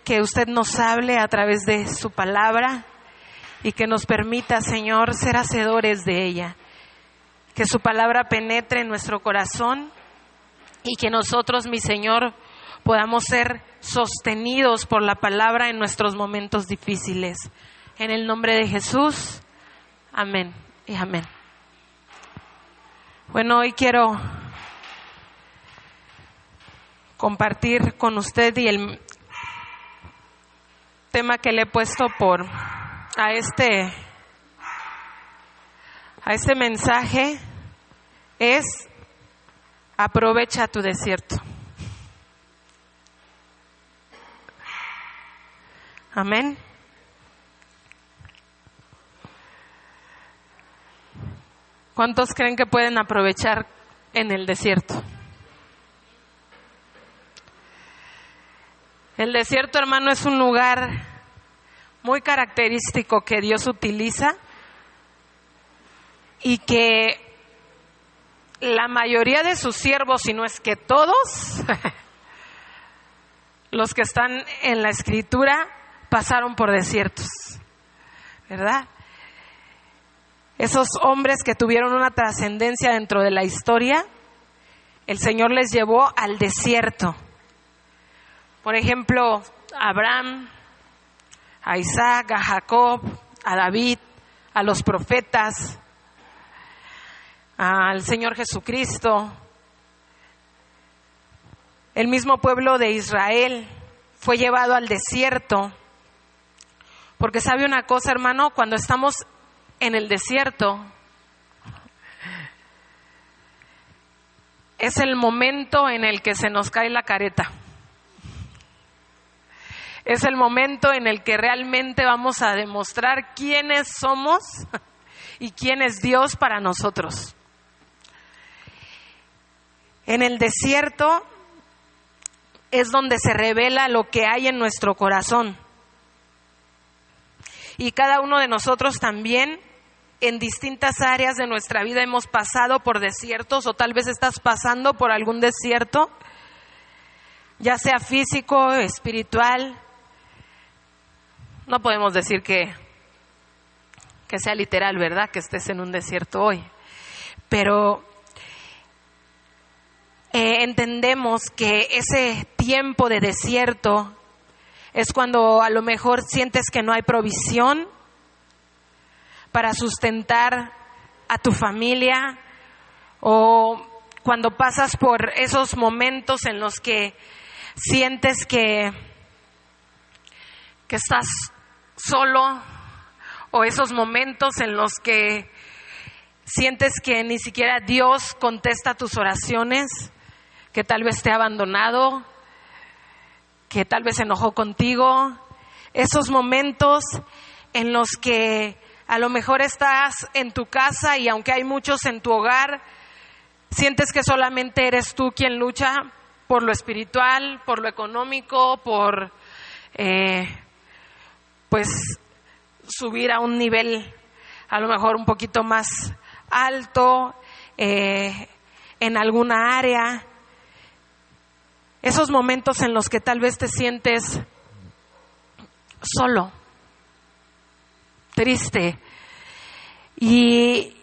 que usted nos hable a través de su palabra y que nos permita, Señor, ser hacedores de ella. Que su palabra penetre en nuestro corazón y que nosotros, mi Señor, podamos ser sostenidos por la palabra en nuestros momentos difíciles. En el nombre de Jesús, amén y amén. Bueno, hoy quiero compartir con usted y el tema que le he puesto a este mensaje es: aprovecha tu desierto. Amén. ¿Cuántos creen que pueden aprovechar en el desierto? El desierto, hermano, es un lugar muy característico que Dios utiliza y que la mayoría de sus siervos, si no es que todos, los que están en la Escritura, pasaron por desiertos, ¿verdad? Esos hombres que tuvieron una trascendencia dentro de la historia, el Señor les llevó al desierto. Por ejemplo, a Abraham, a Isaac, a Jacob, a David, a los profetas, al Señor Jesucristo. El mismo pueblo de Israel fue llevado al desierto. Porque sabe una cosa, hermano, cuando estamos en el desierto, es el momento en el que se nos cae la careta. Es el momento en el que realmente vamos a demostrar quiénes somos y quién es Dios para nosotros. En el desierto es donde se revela lo que hay en nuestro corazón. Y cada uno de nosotros también, en distintas áreas de nuestra vida, hemos pasado por desiertos, o tal vez estás pasando por algún desierto, ya sea físico, espiritual. No podemos decir que sea literal, ¿verdad?, que estés en un desierto hoy. Pero entendemos que ese tiempo de desierto es cuando a lo mejor sientes que no hay provisión para sustentar a tu familia, o cuando pasas por esos momentos en los que sientes que estás solo, o esos momentos en los que sientes que ni siquiera Dios contesta tus oraciones, que tal vez te ha abandonado, que tal vez se enojó contigo. Esos momentos en los que a lo mejor estás en tu casa y aunque hay muchos en tu hogar, sientes que solamente eres tú quien lucha por lo espiritual, por lo económico, por pues subir a un nivel a lo mejor un poquito más alto en alguna área. Esos momentos en los que tal vez te sientes solo, triste, y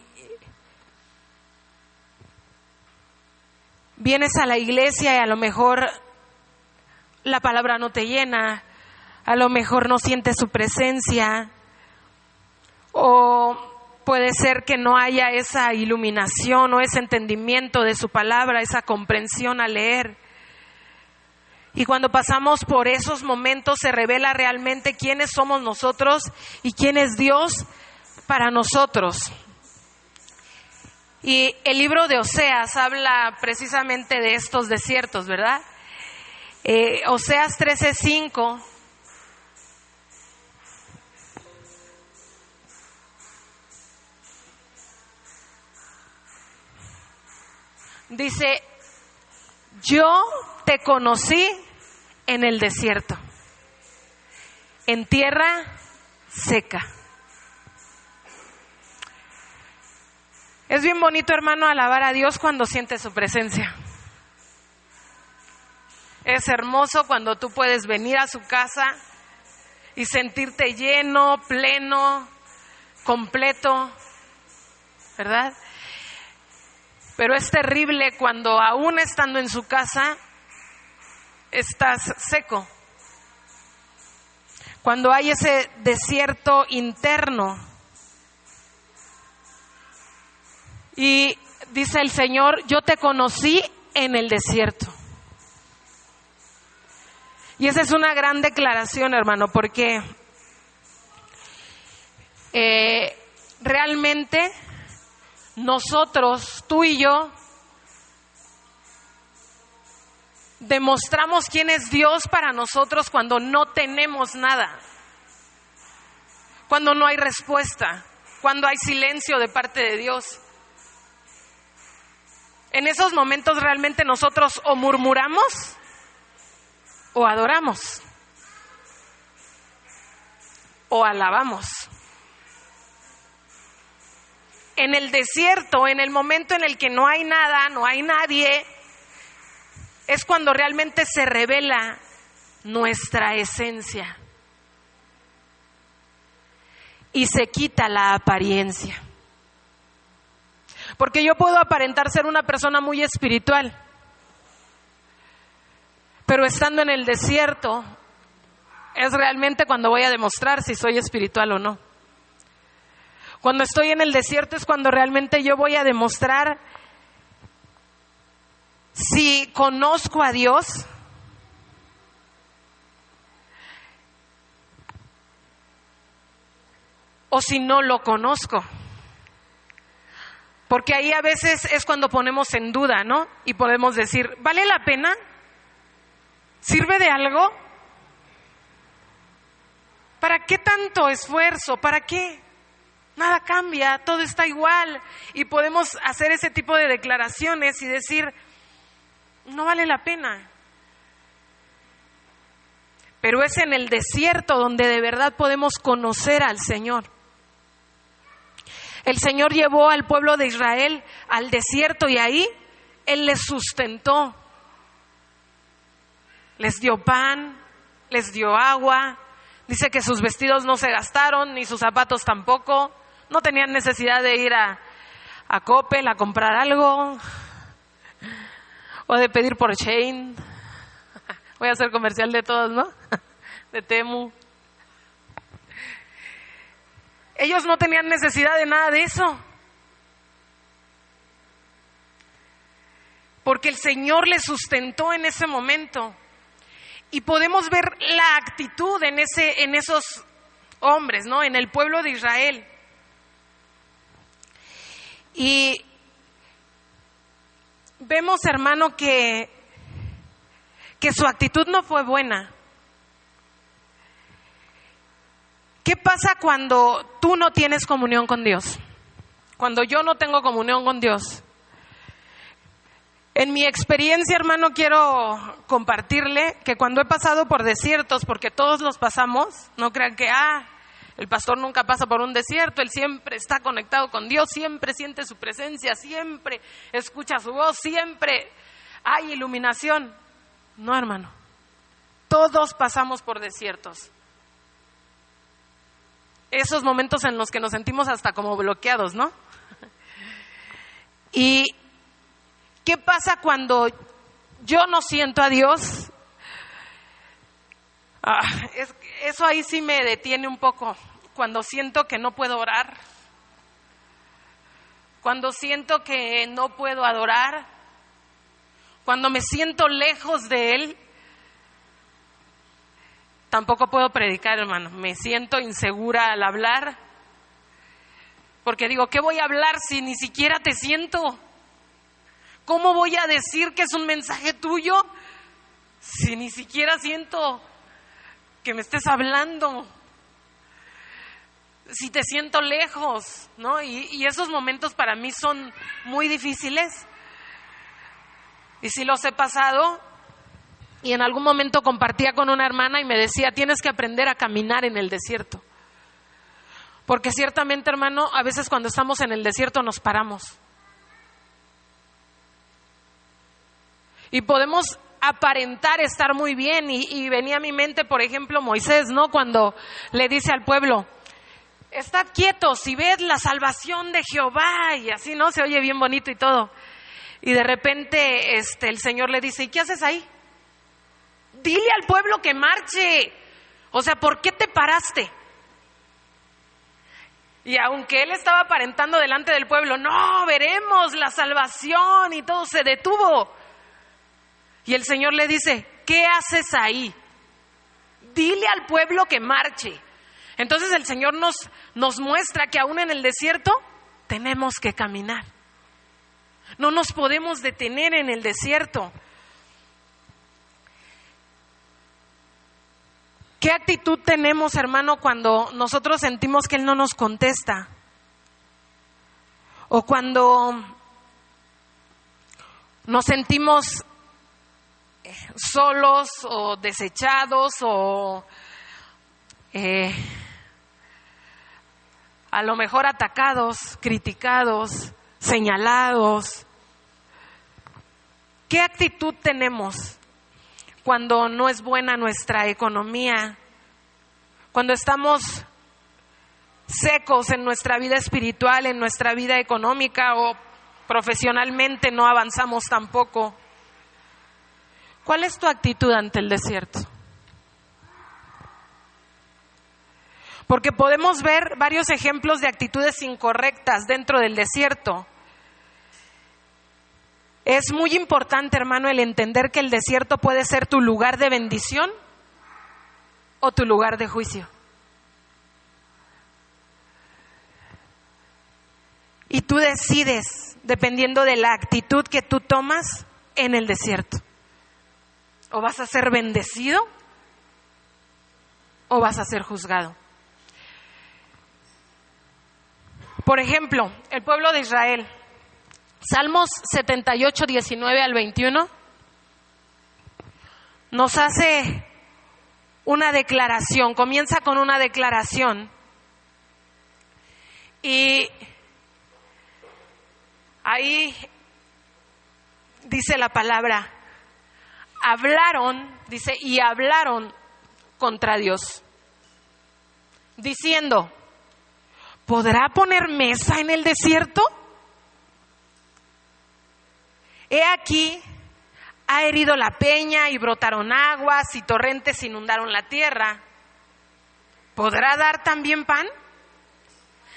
vienes a la iglesia y a lo mejor la palabra no te llena, a lo mejor no sientes su presencia, o puede ser que no haya esa iluminación o ese entendimiento de su palabra, esa comprensión al leer. Y cuando pasamos por esos momentos se revela realmente quiénes somos nosotros y quién es Dios para nosotros. Y el libro de Oseas habla precisamente de estos desiertos, ¿verdad? Oseas 13:5 dice: yo te conocí en el desierto, en tierra seca. Es bien bonito, hermano, alabar a Dios cuando sientes su presencia. Es hermoso cuando tú puedes venir a su casa y sentirte lleno, pleno, completo, ¿verdad? Pero es terrible cuando aún estando en su casa estás seco. Cuando hay ese desierto interno. Y dice el Señor, yo te conocí en el desierto. Y esa es una gran declaración, hermano, porque realmente nosotros, tú y yo, demostramos quién es Dios para nosotros cuando no tenemos nada, cuando no hay respuesta, cuando hay silencio de parte de Dios. En esos momentos realmente nosotros o murmuramos o adoramos o alabamos. En el desierto, en el momento en el que no hay nada, no hay nadie, es cuando realmente se revela nuestra esencia y se quita la apariencia. Porque yo puedo aparentar ser una persona muy espiritual, pero estando en el desierto es realmente cuando voy a demostrar si soy espiritual o no. Cuando estoy en el desierto es cuando realmente yo voy a demostrar si conozco a Dios o si no lo conozco. Porque ahí a veces es cuando ponemos en duda, ¿no? Y podemos decir, ¿vale la pena? ¿Sirve de algo? ¿Para qué tanto esfuerzo? ¿Para qué? Nada cambia, todo está igual. Y podemos hacer ese tipo de declaraciones y decir, no vale la pena. Pero es en el desierto donde de verdad podemos conocer al Señor. El Señor llevó al pueblo de Israel al desierto y ahí Él les sustentó. Les dio pan, les dio agua. Dice que sus vestidos no se gastaron, ni sus zapatos tampoco. No tenían necesidad de ir a Coppel a comprar algo o de pedir por Shein. Voy a hacer comercial de todos, ¿no? De Temu. Ellos no tenían necesidad de nada de eso. Porque el Señor les sustentó en ese momento. Y podemos ver la actitud en esos hombres, ¿no? En el pueblo de Israel. Y vemos, hermano, que su actitud no fue buena. ¿Qué pasa cuando tú no tienes comunión con Dios? Cuando yo no tengo comunión con Dios. En mi experiencia, hermano, quiero compartirle que cuando he pasado por desiertos, porque todos los pasamos, no crean que, el pastor nunca pasa por un desierto, él siempre está conectado con Dios, siempre siente su presencia, siempre escucha su voz, siempre hay iluminación. No, hermano, todos pasamos por desiertos. Esos momentos en los que nos sentimos hasta como bloqueados, ¿no? ¿Y qué pasa cuando yo no siento a Dios? Eso ahí sí me detiene un poco. Cuando siento que no puedo orar, cuando siento que no puedo adorar, cuando me siento lejos de Él, tampoco puedo predicar, hermano. Me siento insegura al hablar, porque digo, ¿qué voy a hablar si ni siquiera te siento? ¿Cómo voy a decir que es un mensaje tuyo si ni siquiera siento que me estés hablando? Si te siento lejos, ¿no? Y esos momentos para mí son muy difíciles. Y si los he pasado, y en algún momento compartía con una hermana y me decía, tienes que aprender a caminar en el desierto. Porque ciertamente, hermano, a veces cuando estamos en el desierto nos paramos. Y podemos aparentar estar muy bien. Y venía a mi mente, por ejemplo, Moisés, ¿no? Cuando le dice al pueblo, estad quietos y ved la salvación de Jehová, y así, ¿no? Se oye bien bonito y todo. Y de repente el Señor le dice, ¿y qué haces ahí? Dile al pueblo que marche. O sea, ¿por qué te paraste? Y aunque él estaba aparentando delante del pueblo, no, veremos la salvación, y todo se detuvo. Y el Señor le dice, ¿qué haces ahí? Dile al pueblo que marche. Entonces el Señor nos muestra que aún en el desierto tenemos que caminar. No nos podemos detener en el desierto. ¿Qué actitud tenemos, hermano, cuando nosotros sentimos que Él no nos contesta? O cuando nos sentimos solos o desechados o a lo mejor atacados, criticados, señalados. ¿Qué actitud tenemos cuando no es buena nuestra economía? Cuando estamos secos en nuestra vida espiritual, en nuestra vida económica, o profesionalmente no avanzamos tampoco. ¿Cuál es tu actitud ante el desierto? Porque podemos ver varios ejemplos de actitudes incorrectas dentro del desierto. Es muy importante, hermano, el entender que el desierto puede ser tu lugar de bendición o tu lugar de juicio. Y tú decides, dependiendo de la actitud que tú tomas en el desierto. O vas a ser bendecido o vas a ser juzgado. Por ejemplo, el pueblo de Israel. Salmos 78, 19 al 21 nos hace una declaración, comienza con una declaración. Y ahí dice la palabra, hablaron, dice, y hablaron contra Dios, diciendo, ¿podrá poner mesa en el desierto? He aquí, ha herido la peña y brotaron aguas y torrentes inundaron la tierra. ¿Podrá dar también pan?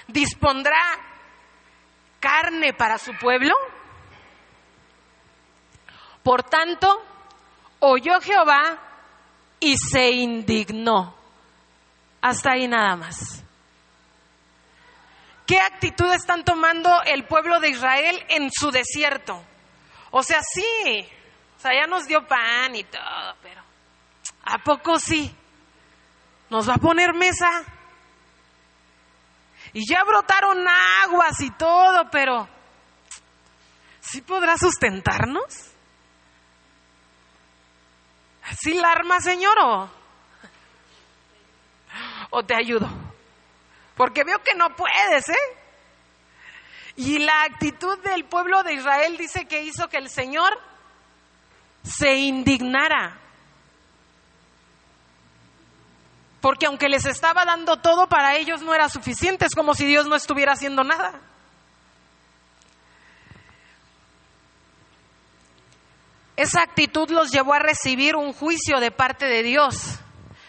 ¿Dispondrá carne para su pueblo? Por tanto, oyó Jehová y se indignó. Hasta ahí nada más. ¿Qué actitud están tomando el pueblo de Israel en su desierto? O sea, sí, o sea, ya nos dio pan y todo, pero ¿a poco sí? ¿Nos va a poner mesa? Y ya brotaron aguas y todo, pero ¿sí podrá sustentarnos? ¿Sí la arma, Señor, o te ayudo? Porque veo que no puedes, ¿eh? Y la actitud del pueblo de Israel dice que hizo que el Señor se indignara. Porque aunque les estaba dando todo, para ellos no era suficiente. Es como si Dios no estuviera haciendo nada. Esa actitud los llevó a recibir un juicio de parte de Dios.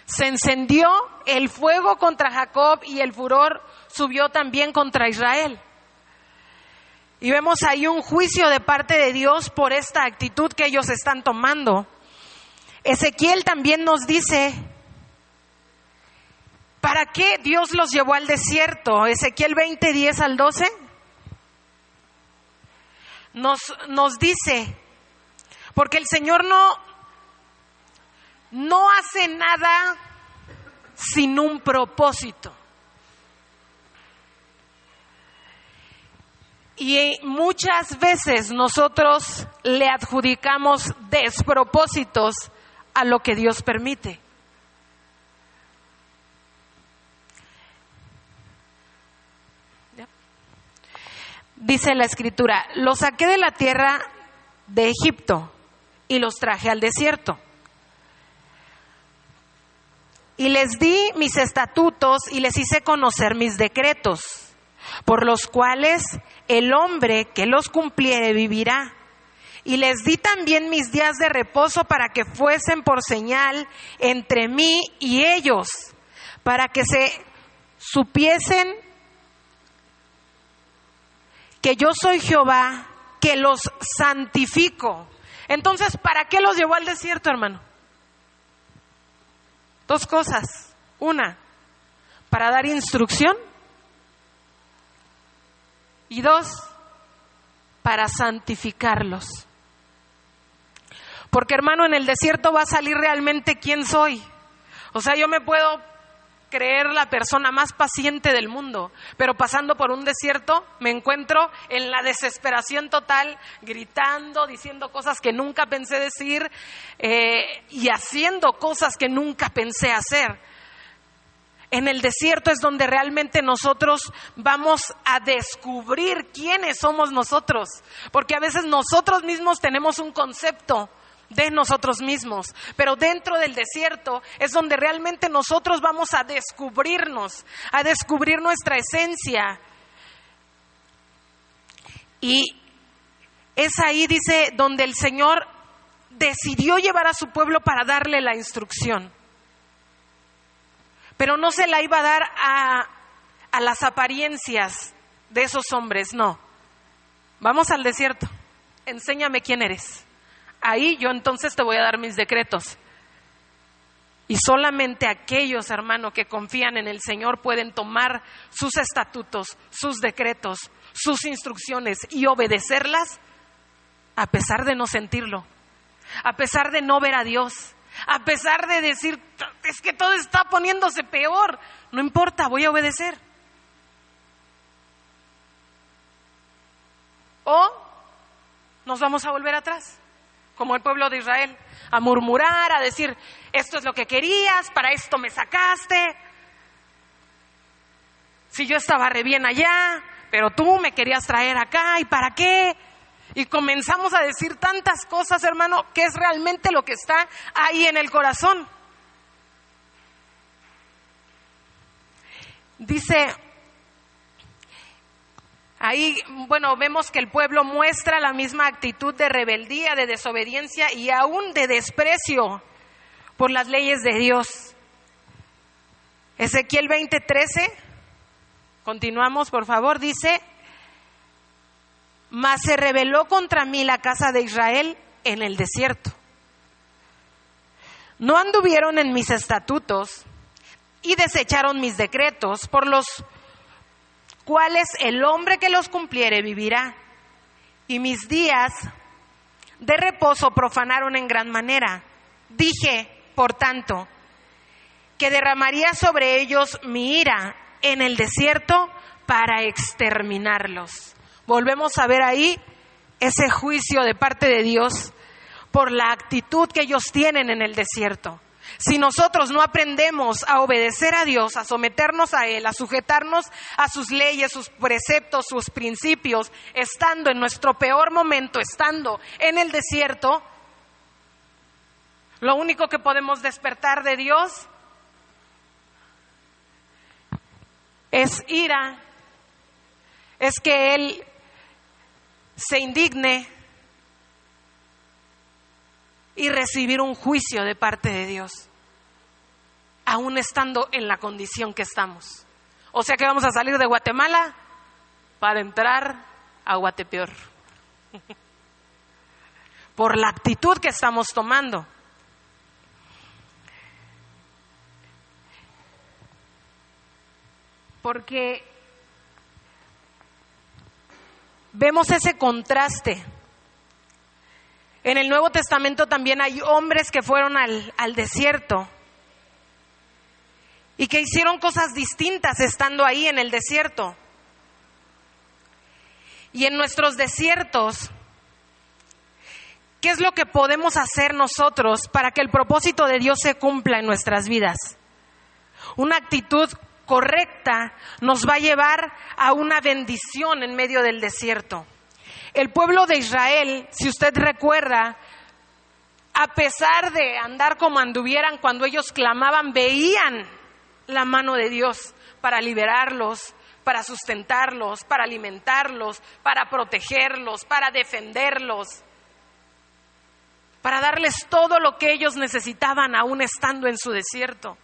Se encendió el fuego contra Jacob y el furor subió también contra Israel. Y vemos ahí un juicio de parte de Dios por esta actitud que ellos están tomando. Ezequiel también nos dice, ¿para qué Dios los llevó al desierto? Ezequiel 20, 10 al 12 nos dice, porque el Señor no hace nada sin un propósito. Y muchas veces nosotros le adjudicamos despropósitos a lo que Dios permite. Dice la Escritura, los saqué de la tierra de Egipto y los traje al desierto. Y les di mis estatutos y les hice conocer mis decretos, por los cuales el hombre que los cumpliere vivirá. Y les di también mis días de reposo para que fuesen por señal entre mí y ellos, para que se supiesen que yo soy Jehová, que los santifico. Entonces, ¿para qué los llevó al desierto, hermano? Dos cosas. Una, para dar instrucción. Y dos, para santificarlos. Porque, hermano, en el desierto va a salir realmente quién soy. O sea, yo me puedo creer la persona más paciente del mundo, pero pasando por un desierto me encuentro en la desesperación total, gritando, diciendo cosas que nunca pensé decir y haciendo cosas que nunca pensé hacer. En el desierto es donde realmente nosotros vamos a descubrir quiénes somos nosotros, porque a veces nosotros mismos tenemos un concepto de nosotros mismos, pero dentro del desierto es donde realmente nosotros vamos a descubrirnos, a descubrir nuestra esencia. Y es ahí, dice, donde el Señor decidió llevar a su pueblo para darle la instrucción, pero no se la iba a dar a las apariencias de esos hombres, no. Vamos al desierto, enséñame quién eres. Ahí yo entonces te voy a dar mis decretos. Y solamente aquellos, hermano, que confían en el Señor pueden tomar sus estatutos, sus decretos, sus instrucciones y obedecerlas a pesar de no sentirlo, a pesar de no ver a Dios, a pesar de decir, es que todo está poniéndose peor. No importa, voy a obedecer. O nos vamos a volver atrás, como el pueblo de Israel, a murmurar, a decir, esto es lo que querías, para esto me sacaste. Si yo estaba re bien allá, pero tú me querías traer acá, ¿y para qué? Y comenzamos a decir tantas cosas, hermano, que es realmente lo que está ahí en el corazón. Dice, ahí, bueno, vemos que el pueblo muestra la misma actitud de rebeldía, de desobediencia y aún de desprecio por las leyes de Dios. Ezequiel 20:13, continuamos por favor, dice, mas se rebeló contra mí la casa de Israel en el desierto. No anduvieron en mis estatutos y desecharon mis decretos, por los cuales el hombre que los cumpliere vivirá. Y mis días de reposo profanaron en gran manera. Dije, por tanto, que derramaría sobre ellos mi ira en el desierto para exterminarlos. Volvemos a ver ahí ese juicio de parte de Dios por la actitud que ellos tienen en el desierto. Si nosotros no aprendemos a obedecer a Dios, a someternos a Él, a sujetarnos a sus leyes, sus preceptos, sus principios, estando en nuestro peor momento, estando en el desierto, lo único que podemos despertar de Dios es ira, es que Él se indigne y recibir un juicio de parte de Dios, aún estando en la condición que estamos. O sea que vamos a salir de Guatemala para entrar a Guatepeor por la actitud que estamos tomando. Porque vemos ese contraste. En el Nuevo Testamento también hay hombres que fueron al desierto y que hicieron cosas distintas estando ahí en el desierto. Y en nuestros desiertos, ¿qué es lo que podemos hacer nosotros para que el propósito de Dios se cumpla en nuestras vidas? Una actitud correcta nos va a llevar a una bendición en medio del desierto. El pueblo de Israel, si usted recuerda, a pesar de andar como anduvieran, cuando ellos clamaban, veían la mano de Dios para liberarlos, para sustentarlos, para alimentarlos, para protegerlos, para defenderlos, para darles todo lo que ellos necesitaban aún estando en su desierto.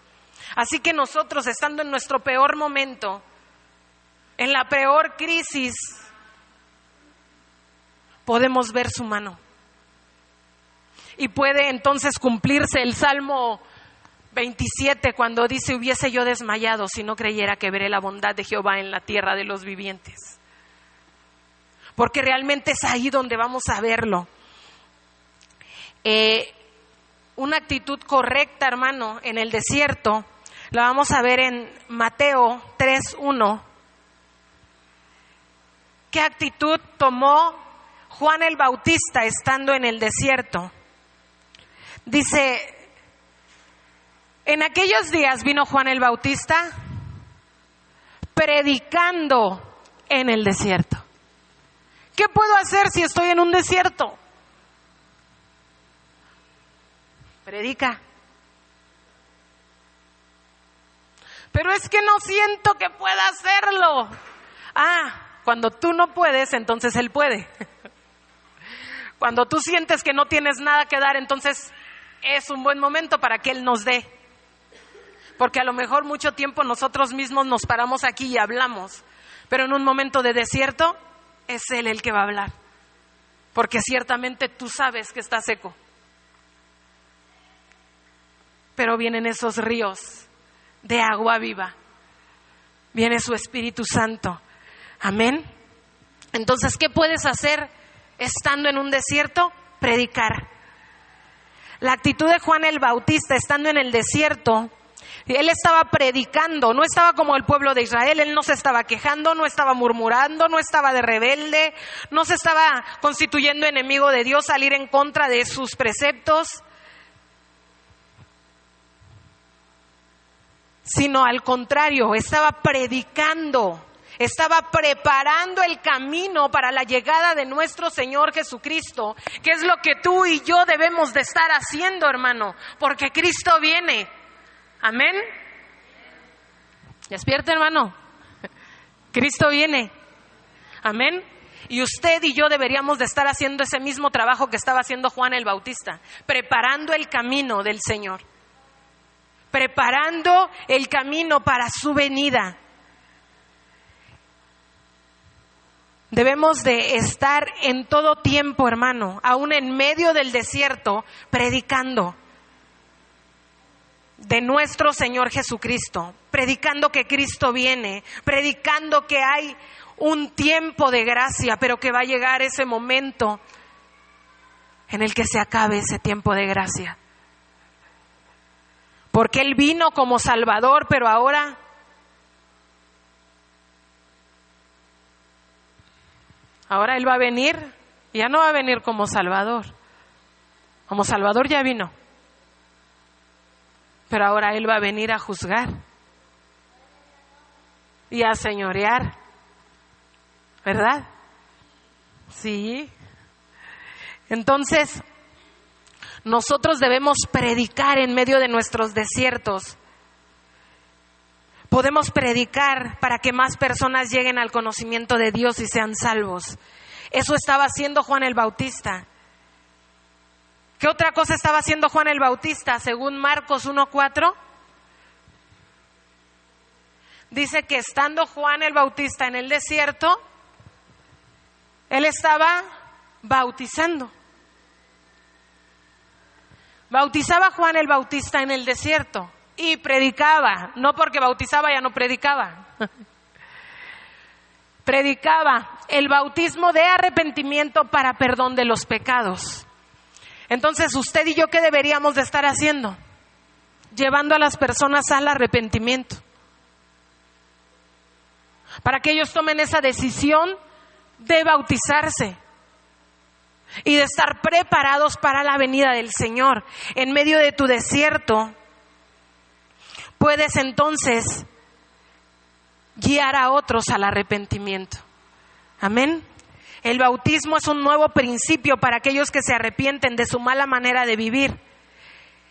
Así que nosotros, estando en nuestro peor momento, en la peor crisis, podemos ver su mano. Y puede entonces cumplirse el Salmo 27 cuando dice: hubiese yo desmayado si no creyera que veré la bondad de Jehová en la tierra de los vivientes. Porque realmente es ahí donde vamos a verlo. Una actitud correcta, hermano, en el desierto, la vamos a ver en Mateo 3:1. ¿Qué actitud tomó Juan el Bautista estando en el desierto? Dice: en aquellos días vino Juan el Bautista predicando en el desierto. ¿Qué puedo hacer si estoy en un desierto? Predica. Pero es que no siento que pueda hacerlo. Cuando tú no puedes, entonces Él puede. Cuando tú sientes que no tienes nada que dar, entonces es un buen momento para que Él nos dé. Porque a lo mejor mucho tiempo nosotros mismos nos paramos aquí y hablamos, pero en un momento de desierto es Él el que va a hablar. Porque ciertamente tú sabes que está seco, pero vienen esos ríos de agua viva. Viene su Espíritu Santo. Amén. Entonces, ¿qué puedes hacer estando en un desierto? Predicar. La actitud de Juan el Bautista estando en el desierto, él estaba predicando, no estaba como el pueblo de Israel. Él no se estaba quejando, no estaba murmurando, no estaba de rebelde, no se estaba constituyendo enemigo de Dios, salir en contra de sus preceptos, sino al contrario, estaba predicando. Estaba preparando el camino para la llegada de nuestro Señor Jesucristo, que es lo que tú y yo debemos de estar haciendo, hermano, porque Cristo viene. Amén. Despierta, hermano. Cristo viene. Amén. Y usted y yo deberíamos de estar haciendo ese mismo trabajo que estaba haciendo Juan el Bautista, preparando el camino del Señor, preparando el camino para su venida. Debemos de estar en todo tiempo, hermano, aún en medio del desierto, predicando de nuestro Señor Jesucristo, predicando que Cristo viene, predicando que hay un tiempo de gracia, pero que va a llegar ese momento en el que se acabe ese tiempo de gracia. Porque Él vino como Salvador, pero ahora Él va a venir, ya no va a venir como Salvador. Como Salvador ya vino, pero ahora Él va a venir a juzgar y a señorear, ¿verdad? Sí. Entonces, nosotros debemos predicar en medio de nuestros desiertos. Podemos predicar para que más personas lleguen al conocimiento de Dios y sean salvos. Eso estaba haciendo Juan el Bautista. ¿Qué otra cosa estaba haciendo Juan el Bautista? Según Marcos 1:4, dice que estando Juan el Bautista en el desierto, él estaba bautizando. Bautizaba Juan el Bautista en el desierto. Y predicaba, no porque bautizaba ya no predicaba. Predicaba el bautismo de arrepentimiento para perdón de los pecados. Entonces, usted y yo, ¿qué deberíamos de estar haciendo? Llevando a las personas al arrepentimiento, para que ellos tomen esa decisión de bautizarse y de estar preparados para la venida del Señor. En medio de tu desierto, puedes entonces guiar a otros al arrepentimiento. Amén. El bautismo es un nuevo principio para aquellos que se arrepienten de su mala manera de vivir.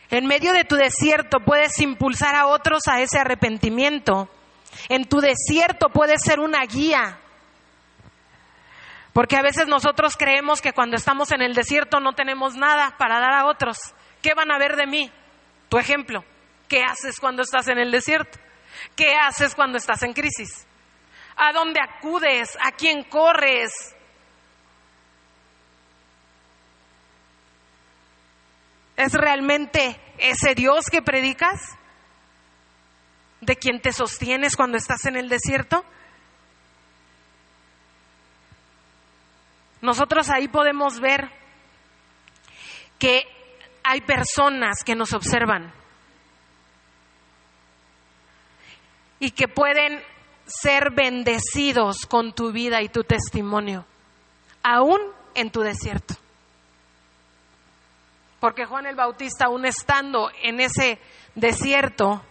En medio de tu desierto puedes impulsar a otros a ese arrepentimiento. En tu desierto puedes ser una guía. Porque a veces nosotros creemos que cuando estamos en el desierto no tenemos nada para dar a otros. ¿Qué van a ver de mí? Tu ejemplo. ¿Qué haces cuando estás en el desierto? ¿Qué haces cuando estás en crisis? ¿A dónde acudes? ¿A quién corres? ¿Es realmente ese Dios que predicas? ¿De quien te sostienes cuando estás en el desierto? Nosotros ahí podemos ver que hay personas que nos observan y que pueden ser bendecidos con tu vida y tu testimonio, aún en tu desierto. Porque Juan el Bautista, aún estando en ese desierto,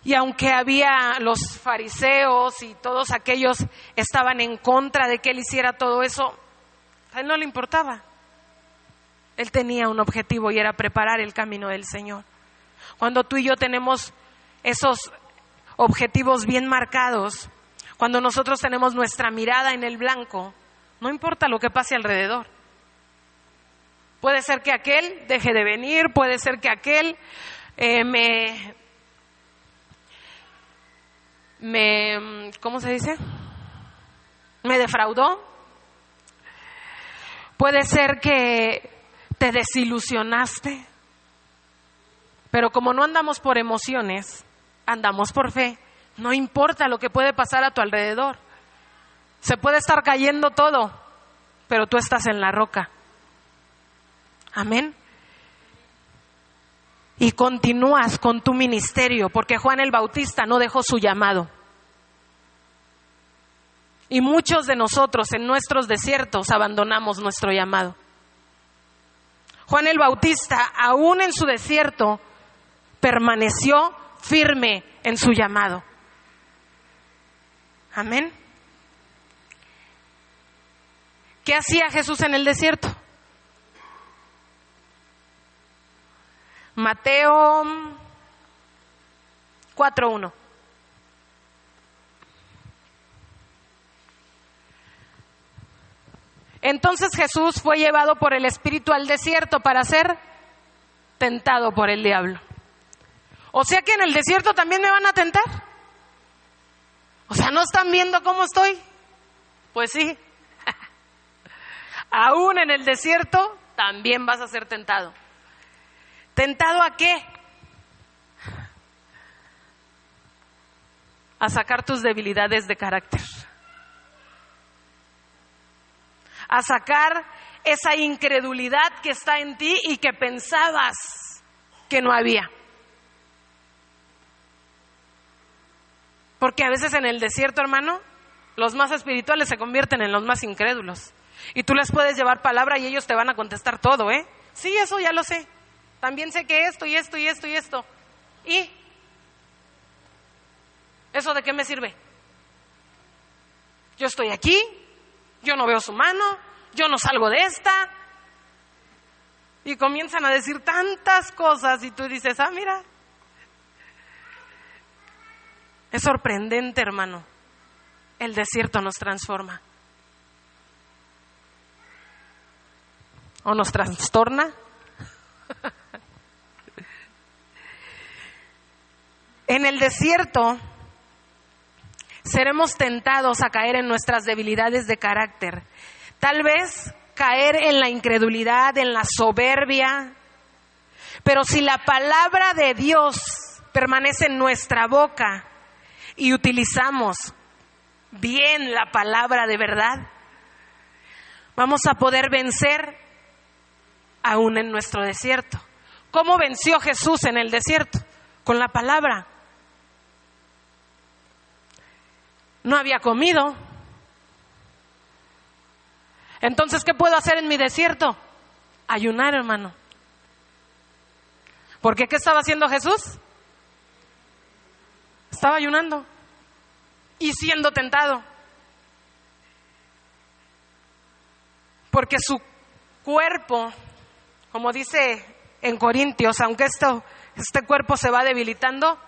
y aunque había los fariseos y todos aquellos estaban en contra de que él hiciera todo eso, a él no le importaba. Él tenía un objetivo y era preparar el camino del Señor. Cuando tú y yo tenemos esos objetivos bien marcados, cuando nosotros tenemos nuestra mirada en el blanco, no importa lo que pase alrededor. Puede ser que aquel deje de venir, puede ser que aquel ¿cómo se dice? Me defraudó. Puede ser que te desilusionaste. Pero como no andamos por emociones, andamos por fe. No importa lo que puede pasar a tu alrededor. Se puede estar cayendo todo, pero tú estás en la roca. Amén. Y continúas con tu ministerio, porque Juan el Bautista no dejó su llamado. Y muchos de nosotros en nuestros desiertos abandonamos nuestro llamado. Juan el Bautista, aún en su desierto, permaneció firme en su llamado. Amén. ¿Qué hacía Jesús en el desierto? Mateo 4:1. Entonces Jesús fue llevado por el Espíritu al desierto para ser tentado por el diablo. O sea que en el desierto también me van a tentar. O sea, ¿no están viendo cómo estoy? Pues sí. Aún en el desierto también vas a ser tentado. ¿Tentado a qué? A sacar tus debilidades de carácter. A sacar esa incredulidad que está en ti y que pensabas que no había. Porque a veces en el desierto, hermano, los más espirituales se convierten en los más incrédulos. Y tú les puedes llevar palabra y ellos te van a contestar todo, ¿eh? Sí, eso ya lo sé. También sé que esto y esto y esto y esto. ¿Y eso de qué me sirve? Yo estoy aquí, yo no veo su mano, yo no salgo de esta. Y comienzan a decir tantas cosas y tú dices, mira. Es sorprendente, hermano. El desierto nos transforma. ¿O nos trastorna? En el desierto seremos tentados a caer en nuestras debilidades de carácter. Tal vez caer en la incredulidad, en la soberbia. Pero si la palabra de Dios permanece en nuestra boca y utilizamos bien la palabra de verdad, vamos a poder vencer aún en nuestro desierto. ¿Cómo venció Jesús en el desierto? Con la palabra. No había comido. Entonces, ¿qué puedo hacer en mi desierto? Ayunar, hermano. ¿Por qué? ¿Qué estaba haciendo Jesús? Estaba ayunando y siendo tentado. porque su cuerpo, como dice en Corintios, aunque este cuerpo se va debilitando,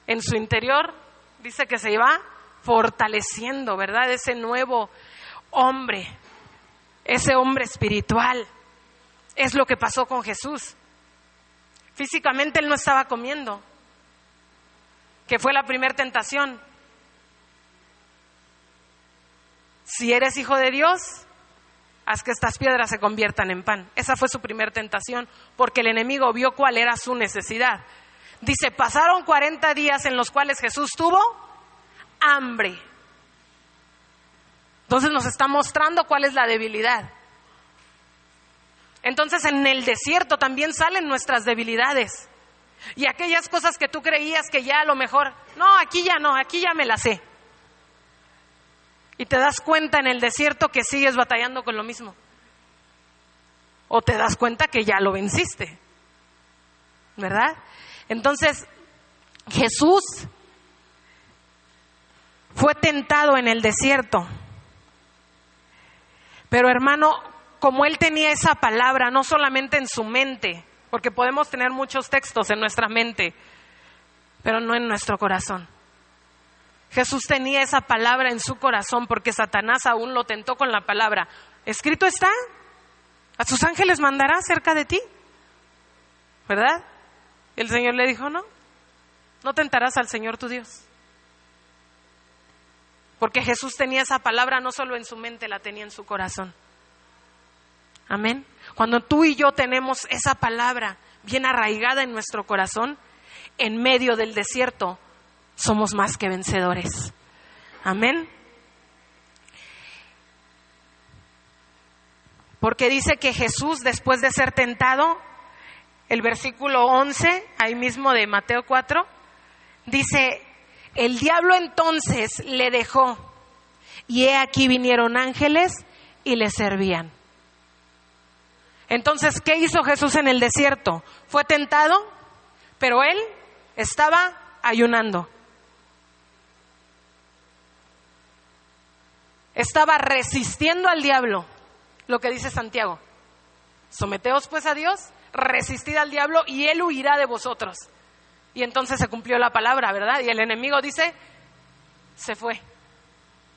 en su interior dice que se va fortaleciendo, ¿verdad? Ese nuevo hombre, ese hombre espiritual. Es lo que pasó con Jesús. Físicamente él no estaba comiendo, que fue la primera tentación. Si eres hijo de Dios, haz que estas piedras se conviertan en pan. Esa fue su primera tentación, porque el enemigo vio cuál era su necesidad. Dice, pasaron 40 días en los cuales Jesús tuvo hambre. Entonces nos está mostrando cuál es la debilidad. Entonces en el desierto también salen nuestras debilidades. Y aquellas cosas que tú creías que ya a lo mejor, no, aquí ya me las sé. Y te das cuenta en el desierto que sigues batallando con lo mismo. O te das cuenta que ya lo venciste, ¿verdad? Entonces, Jesús fue tentado en el desierto. Pero hermano, como él tenía esa palabra, no solamente en su mente, porque podemos tener muchos textos en nuestra mente, pero no en nuestro corazón. Jesús tenía esa palabra en su corazón porque Satanás aún lo tentó con la palabra. Escrito está, a sus ángeles mandará cerca de ti, ¿verdad? El Señor le dijo, no tentarás al Señor tu Dios. Porque Jesús tenía esa palabra no solo en su mente, la tenía en su corazón. Amén. Cuando tú y yo tenemos esa palabra bien arraigada en nuestro corazón, en medio del desierto, somos más que vencedores. Amén. Porque dice que Jesús, después de ser tentado, el versículo 11, ahí mismo de Mateo 4, dice, el diablo entonces le dejó, y he aquí vinieron ángeles y le servían. Entonces, ¿qué hizo Jesús en el desierto? Fue tentado, pero él estaba ayunando. Estaba resistiendo al diablo, lo que dice Santiago. Someteos pues a Dios, resistid al diablo y él huirá de vosotros. Y entonces se cumplió la palabra, ¿verdad? Y el enemigo dice, se fue.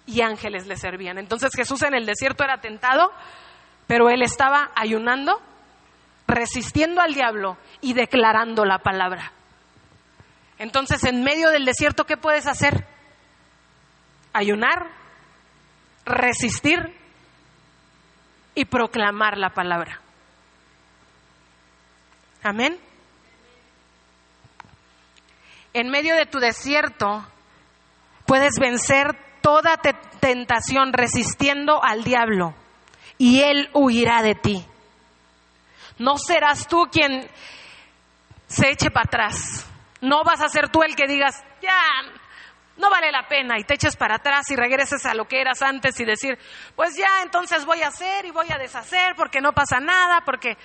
Y ángeles le servían. Entonces Jesús en el desierto era tentado, pero él estaba ayunando, resistiendo al diablo y declarando la palabra. Entonces en medio del desierto, ¿qué puedes hacer? Ayunar, resistir y proclamar la palabra. Amén. En medio de tu desierto puedes vencer toda tentación resistiendo al diablo y él huirá de ti. No serás tú quien se eche para atrás. No vas a ser tú el que digas, ya, no vale la pena, y te eches para atrás y regreses a lo que eras antes y decir, pues ya, entonces voy a hacer y voy a deshacer porque no pasa nada, porque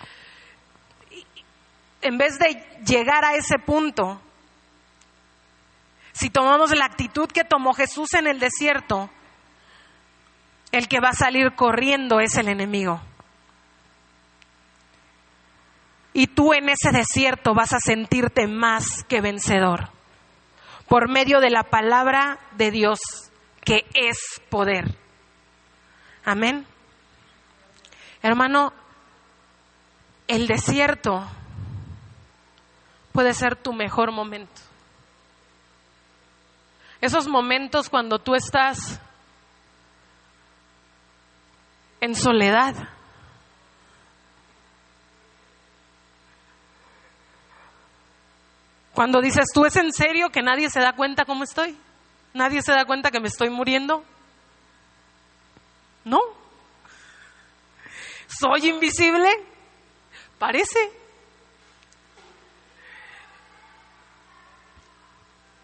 en vez de llegar a ese punto, si tomamos la actitud que tomó Jesús en el desierto, el que va a salir corriendo es el enemigo. Y tú en ese desierto vas a sentirte más que vencedor por medio de la palabra de Dios, que es poder. Amén. Hermano, el desierto puede ser tu mejor momento. Esos momentos cuando tú estás en soledad. Cuando dices, ¿tú es en serio que nadie se da cuenta cómo estoy? ¿Nadie se da cuenta que me estoy muriendo? No. ¿Soy invisible? Parece.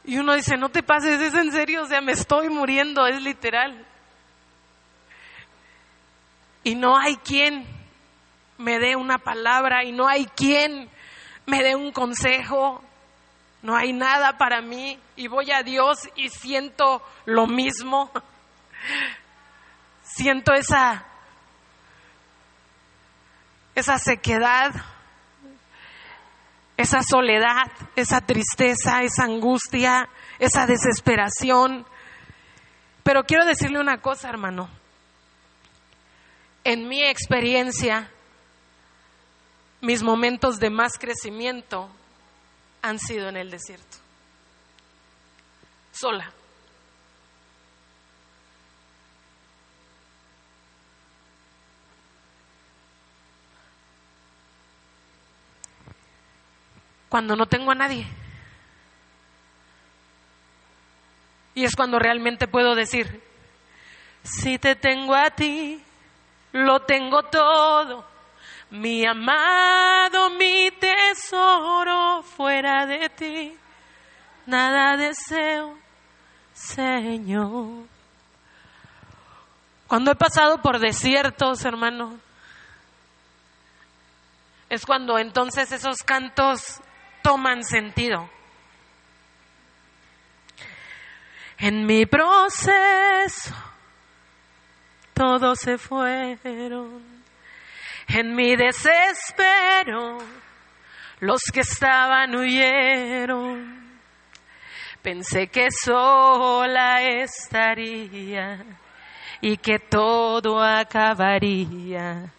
Y uno dice, no te pases, es en serio, o sea, me estoy muriendo, es literal. Y no hay quien me dé una palabra, y no hay quien me dé un consejo. No hay nada para mí, y voy a Dios y siento lo mismo. siento esa sequedad, esa soledad, esa tristeza, esa angustia, esa desesperación. Pero quiero decirle una cosa, hermano. En mi experiencia, mis momentos de más crecimiento han sido en el desierto. Sola. Cuando no tengo a nadie. Y es cuando realmente puedo decir, si te tengo a ti, lo tengo todo, mi amado, mi tesoro, fuera de ti, nada deseo, Señor. Cuando he pasado por desiertos, hermano, es cuando entonces esos cantos toman sentido. En mi proceso todos se fueron, en mi desespero los que estaban huyeron. Pensé que sola estaría y que todo acabaría,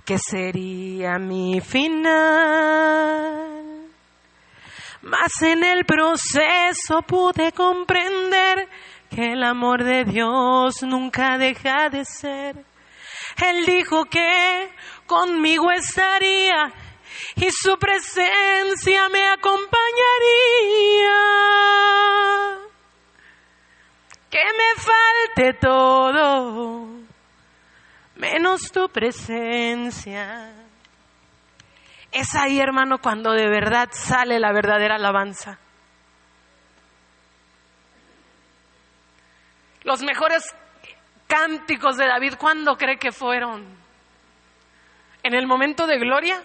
que sería mi final. Mas en el proceso pude comprender que el amor de Dios nunca deja de ser. Él dijo que conmigo estaría y su presencia me acompañaría. Que me falte todo, menos tu presencia. Es ahí, hermano, cuando de verdad sale la verdadera alabanza. Los mejores cánticos de David, ¿cuándo cree que fueron? ¿En el momento de gloria?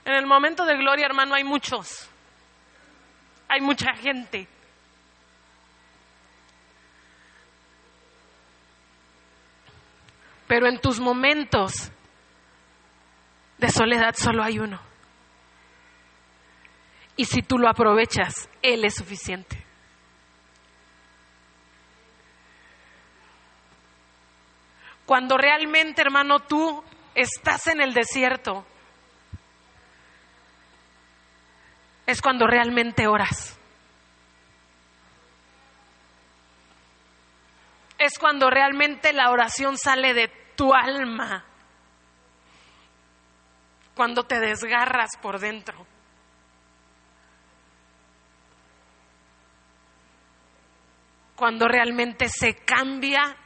En el momento de gloria, hermano, hay muchos. Hay mucha gente. Pero en tus momentos de soledad solo hay uno. Y si tú lo aprovechas, Él es suficiente. Cuando realmente, hermano, tú estás en el desierto, es cuando realmente oras. Es cuando realmente la oración sale de tu alma. Cuando te desgarras por dentro. Cuando realmente se cambia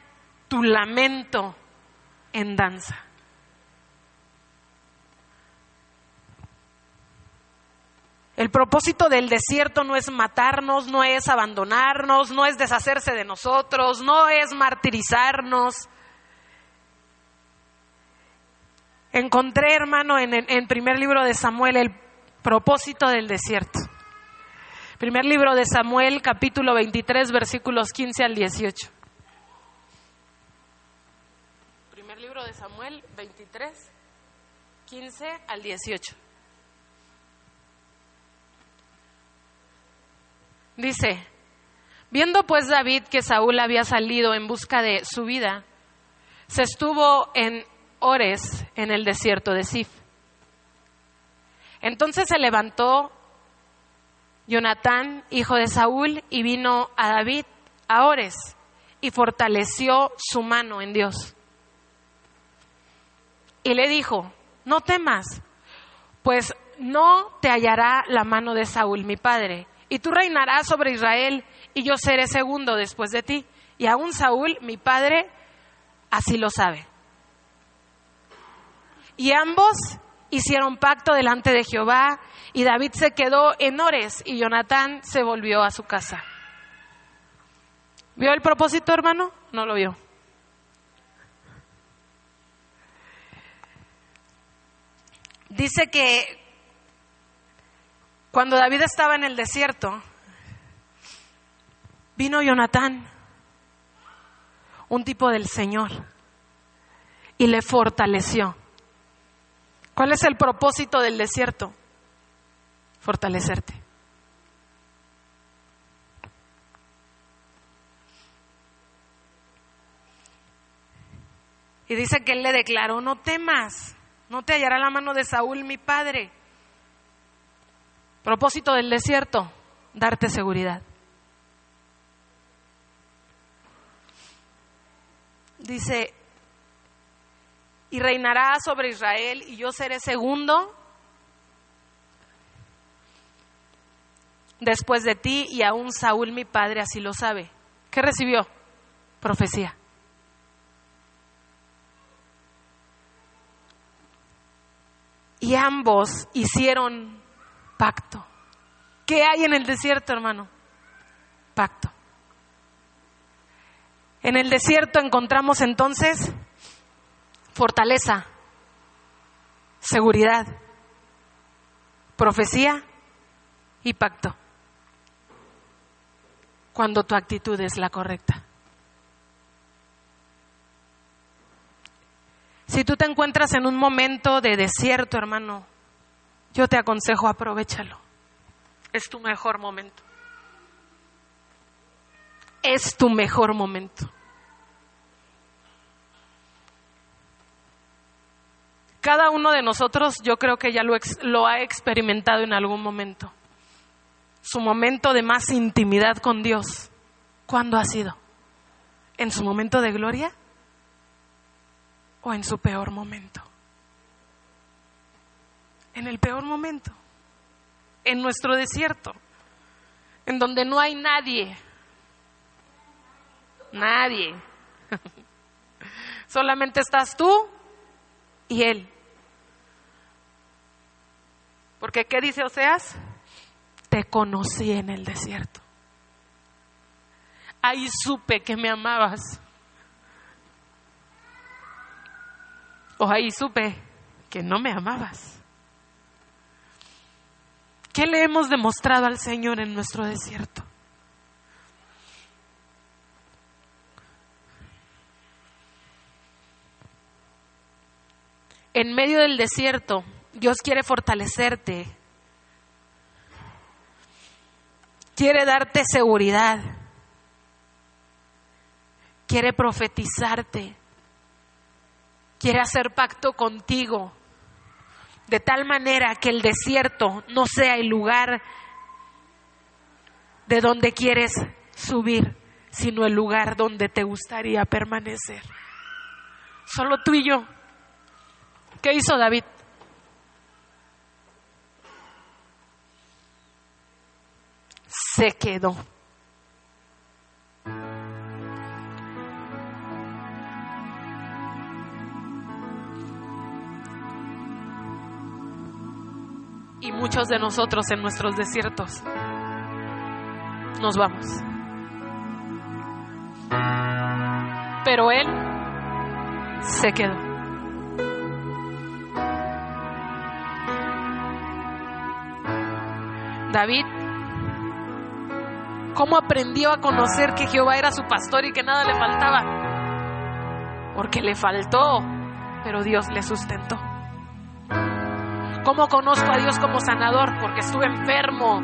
tu lamento en danza. El propósito del desierto no es matarnos, no es abandonarnos, no es deshacerse de nosotros, no es martirizarnos. Encontré, hermano, en primer libro de Samuel el propósito del desierto. Primer libro de Samuel, capítulo 23, versículos 15 al 18. Primer libro de Samuel, 23, 15 al 18. Dice, viendo pues David que Saúl había salido en busca de su vida, se estuvo en Ores, en el desierto de Zif. Entonces se levantó Jonatán, hijo de Saúl, y vino a David a Ores, y fortaleció su mano en Dios. Y le dijo, no temas, pues no te hallará la mano de Saúl, mi padre, y tú reinarás sobre Israel, y yo seré segundo después de ti. Y aún Saúl, mi padre, así lo sabe. Y ambos hicieron pacto delante de Jehová, y David se quedó en Ores, y Jonatán se volvió a su casa. ¿Vio el propósito, hermano? No lo vio. Dice que cuando David estaba en el desierto, vino Jonatán un tipo del Señor y le fortaleció. ¿Cuál es el propósito del desierto? Fortalecerte. Y dice que él le declaró: no temas, no te hallará la mano de Saúl mi padre. Propósito del desierto: darte seguridad. Dice: y reinará sobre Israel, y yo seré segundo después de ti, y aún Saúl mi padre así lo sabe. ¿Qué recibió? Profecía. Y ambos hicieron pacto. ¿Qué hay en el desierto, hermano? Pacto. En el desierto encontramos entonces fortaleza, seguridad, profecía y pacto. Cuando tu actitud es la correcta. Si tú te encuentras en un momento de desierto, hermano, yo te aconsejo, aprovéchalo. Es tu mejor momento. Es tu mejor momento. Cada uno de nosotros, yo creo que ya lo ha experimentado en algún momento. Su momento de más intimidad con Dios, ¿cuándo ha sido? ¿En su momento de gloria? ¿O en su peor momento? En el peor momento, en nuestro desierto, en donde no hay nadie, solamente estás tú y Él. Porque ¿qué dice Oseas? Te conocí en el desierto. Ahí supe que me amabas. O ahí supe que no me amabas. ¿Qué le hemos demostrado al Señor en nuestro desierto? En medio del desierto, Dios quiere fortalecerte. Quiere darte seguridad. Quiere profetizarte. Quiere hacer pacto contigo, de tal manera que el desierto no sea el lugar de donde quieres subir, sino el lugar donde te gustaría permanecer. Solo tú y yo. ¿Qué hizo David? Se quedó. Y muchos de nosotros en nuestros desiertos nos vamos. Pero él se quedó. David, ¿cómo aprendió a conocer que Jehová era su pastor y que nada le faltaba? Porque le faltó, pero Dios le sustentó. ¿Cómo conozco a Dios como sanador? Porque estuve enfermo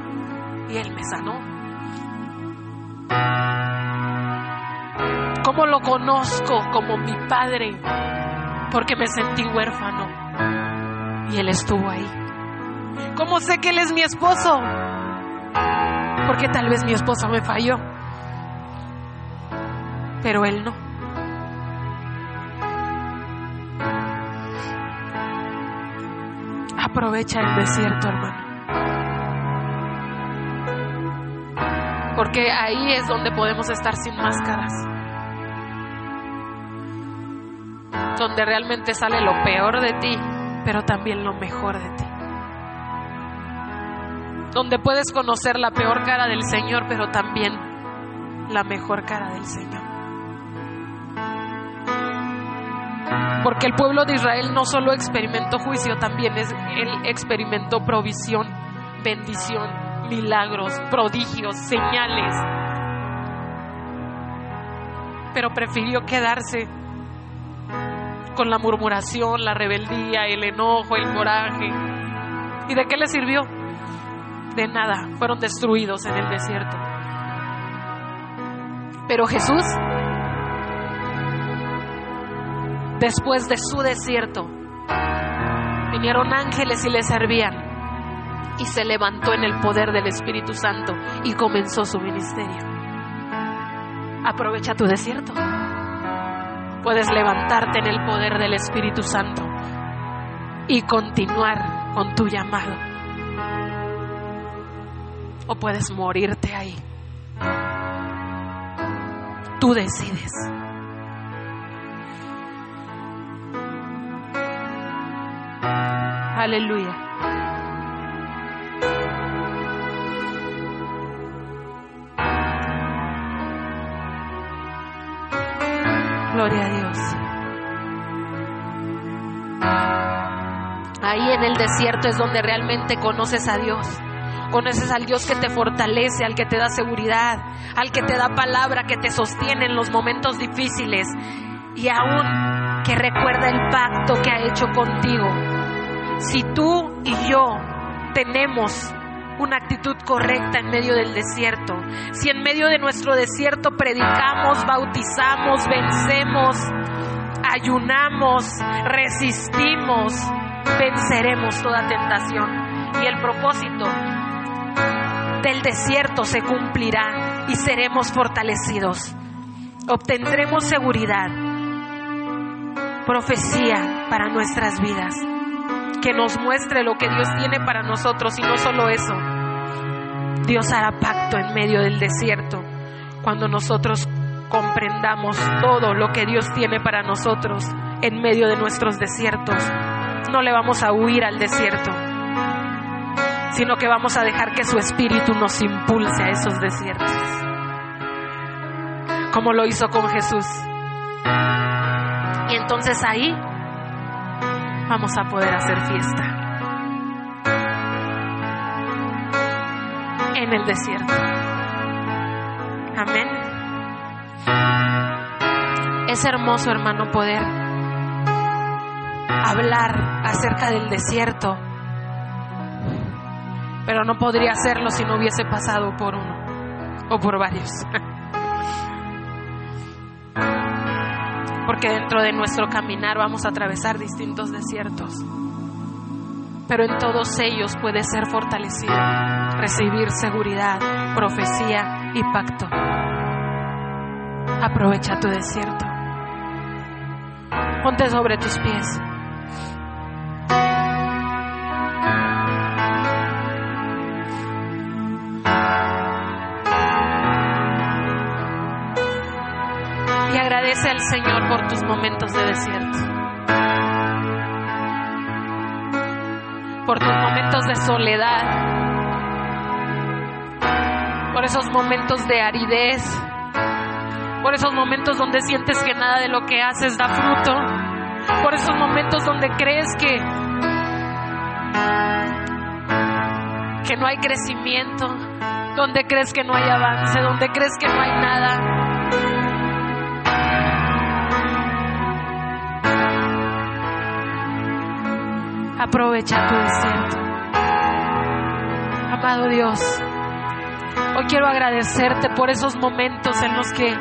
y Él me sanó. ¿Cómo lo conozco como mi Padre? Porque me sentí huérfano y Él estuvo ahí. ¿Cómo sé que Él es mi esposo? Porque tal vez mi esposo me falló, pero Él no. Aprovecha el desierto, hermano. Porque ahí es donde podemos estar sin máscaras. Donde realmente sale lo peor de ti, pero también lo mejor de ti. Donde puedes conocer la peor cara del Señor, pero también la mejor cara del Señor. Porque el pueblo de Israel no solo experimentó juicio, también él experimentó provisión, bendición, milagros, prodigios, señales. pero prefirió quedarse con la murmuración, la rebeldía, el enojo, el coraje. ¿Y de qué le sirvió? De nada, fueron destruidos en el desierto. Pero Jesús, después de su desierto, vinieron ángeles y le servían, y se levantó en el poder del Espíritu Santo y comenzó su ministerio. Aprovecha tu desierto. Puedes levantarte en el poder del Espíritu Santo y continuar con tu llamado, o puedes morirte ahí. Tú decides. Aleluya. Gloria a Dios. Ahí en el desierto es donde realmente conoces a Dios. Conoces al Dios que te fortalece, al que te da seguridad, al que te da palabra, que te sostiene en los momentos difíciles, y aún que recuerda el pacto que ha hecho contigo. Si tú y yo tenemos una actitud correcta en medio del desierto, si en medio de nuestro desierto predicamos, bautizamos, vencemos, ayunamos, resistimos, venceremos toda tentación, y el propósito del desierto se cumplirá y seremos fortalecidos. Obtendremos seguridad, profecía para nuestras vidas, que nos muestre lo que Dios tiene para nosotros. Y no solo eso, Dios hará pacto en medio del desierto. Cuando nosotros comprendamos todo lo que Dios tiene para nosotros en medio de nuestros desiertos, no le vamos a huir al desierto, sino que vamos a dejar que su espíritu nos impulse a esos desiertos, como lo hizo con Jesús. Y entonces ahí vamos a poder hacer fiesta en el desierto. Amén. Es hermoso, hermano, poder hablar acerca del desierto, pero no podría hacerlo si no hubiese pasado por uno o por varios. Porque dentro de nuestro caminar vamos a atravesar distintos desiertos, pero en todos ellos puede ser fortalecido, recibir seguridad, profecía y pacto. Aprovecha tu desierto. Ponte sobre tus pies. Y agradece al Señor por tus momentos de desierto, por tus momentos de soledad, por esos momentos de aridez, por esos momentos donde sientes que nada de lo que haces da fruto, por esos momentos donde crees que no hay crecimiento, donde crees que no hay avance, donde crees que no hay nada. Aprovecha tu desierto. Amado Dios, hoy quiero agradecerte por esos momentos en los que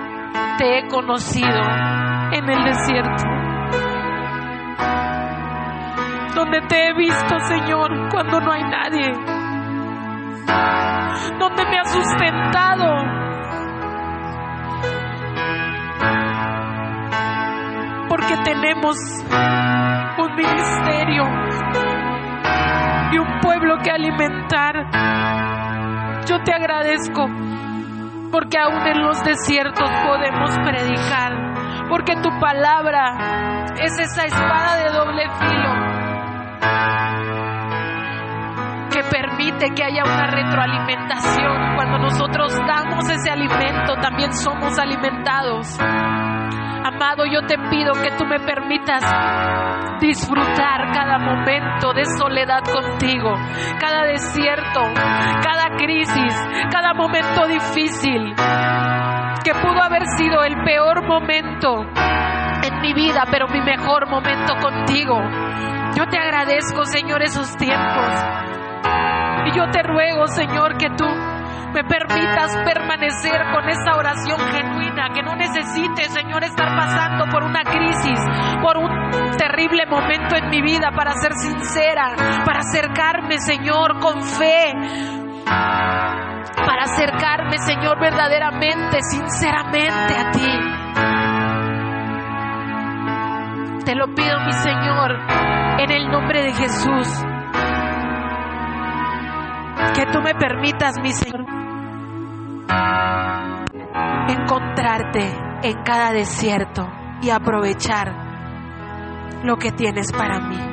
te he conocido en el desierto, donde te he visto, Señor, cuando no hay nadie, donde me has sustentado, porque tenemos un ministerio y un pueblo que alimentar. Yo te agradezco porque aún en los desiertos podemos predicar, porque tu palabra es esa espada de doble filo que permite que haya una retroalimentación. Cuando nosotros damos ese alimento, también somos alimentados. Amado, yo te pido que tú me permitas disfrutar cada momento de soledad contigo, cada desierto, cada crisis, cada momento difícil, que pudo haber sido el peor momento en mi vida, pero mi mejor momento contigo. Yo te agradezco, Señor, esos tiempos. Y yo te ruego, Señor, que tú me permitas permanecer con esta oración genuina, que no necesite, Señor, estar pasando por una crisis, por un terrible momento en mi vida para ser sincera, para acercarme, Señor, con fe, para acercarme, Señor, verdaderamente, sinceramente a ti. Te lo pido, mi Señor, en el nombre de Jesús, que tú me permitas, mi Señor, encontrarte en cada desierto y aprovechar lo que tienes para mí.